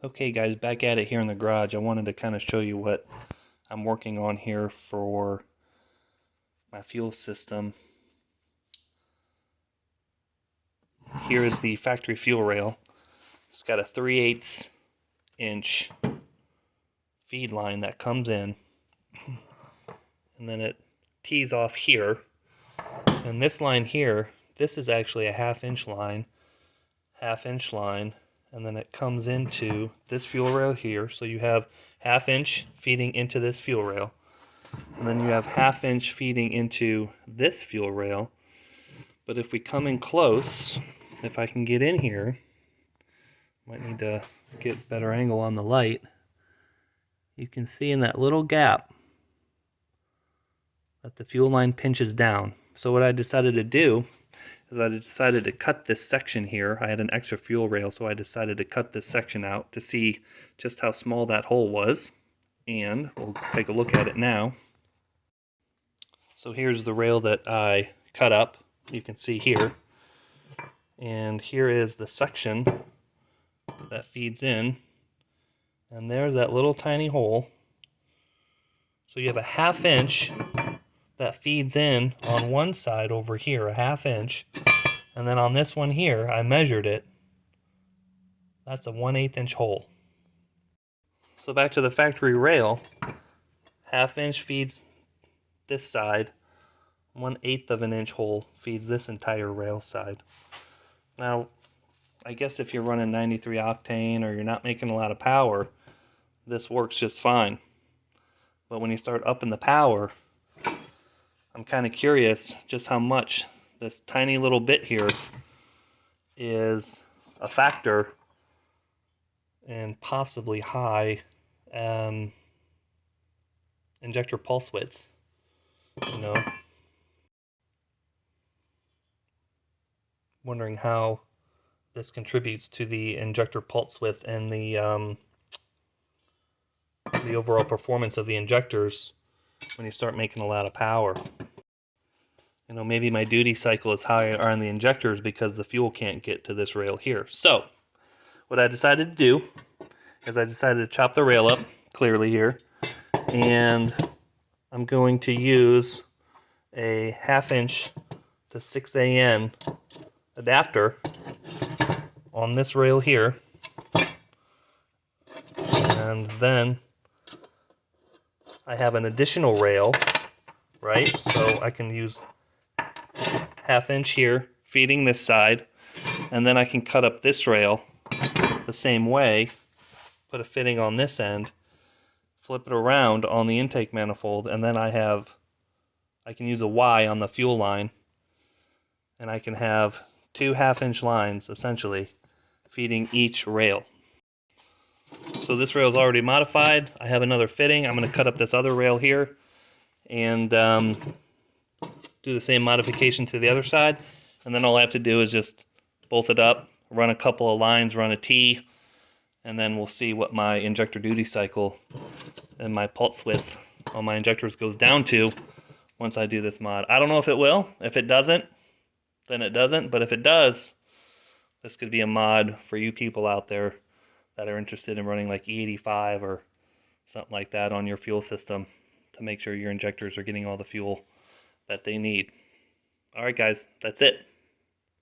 Okay guys, back at it here in the garage. I wanted to kind of show you what I'm working on here for my fuel system. Here is the factory fuel rail. It's got a 3/8 inch feed line that comes in, and then it tees off here. And this line here, this is actually a half-inch line, and then it comes into this fuel rail here. So you have half-inch feeding into this fuel rail, and then you have half-inch feeding into this fuel rail. But if we come in close, if I can get in here, might need to get a better angle on the light, you can see in that little gap that the fuel line pinches down. So what I decided to do is I decided to cut this section here. I had an extra fuel rail, so I decided to cut this section out to see just how small that hole was. And we'll take a look at it now. So here's the rail that I cut up. You can see here. And here is the section that feeds in. And there's that little tiny hole. So you have a half-inch that feeds in on one side over here, a half-inch. And then on this one here, I measured it. That's a 1/8 inch hole. So back to the factory rail, half-inch feeds this side, 1/8 of an inch hole feeds this entire rail side. Now, I guess if you're running 93 octane or you're not making a lot of power, this works just fine. But when you start upping the power, I'm kind of curious just how much this tiny little bit here is a factor in possibly high injector pulse width. You know, wondering how this contributes to the injector pulse width and the overall performance of the injectors when you start making a lot of power. You know, maybe my duty cycle is higher on the injectors because the fuel can't get to this rail here. So what I decided to do is I decided to chop the rail up clearly here, and I'm going to use a 1/2 inch to 6AN adapter on this rail here, and then I have an additional rail, right? So I can use 1/2 inch here feeding this side, and then I can cut up this rail the same way, put a fitting on this end, flip it around on the intake manifold, and then I can use a Y on the fuel line, and I can have 2 1/2 inch lines essentially feeding each rail. So this rail is already modified. I have another fitting. I'm going to cut up this other rail here and do the same modification to the other side, and then all I have to do is just bolt it up, run a couple of lines, run a T, and then we'll see what my injector duty cycle and my pulse width on my injectors goes down to once I do this mod. I don't know if it will. If it doesn't, then it doesn't. But if it does, this could be a mod for you people out there that are interested in running like E85 or something like that on your fuel system to make sure your injectors are getting all the fuel that they need. All right, guys, that's it.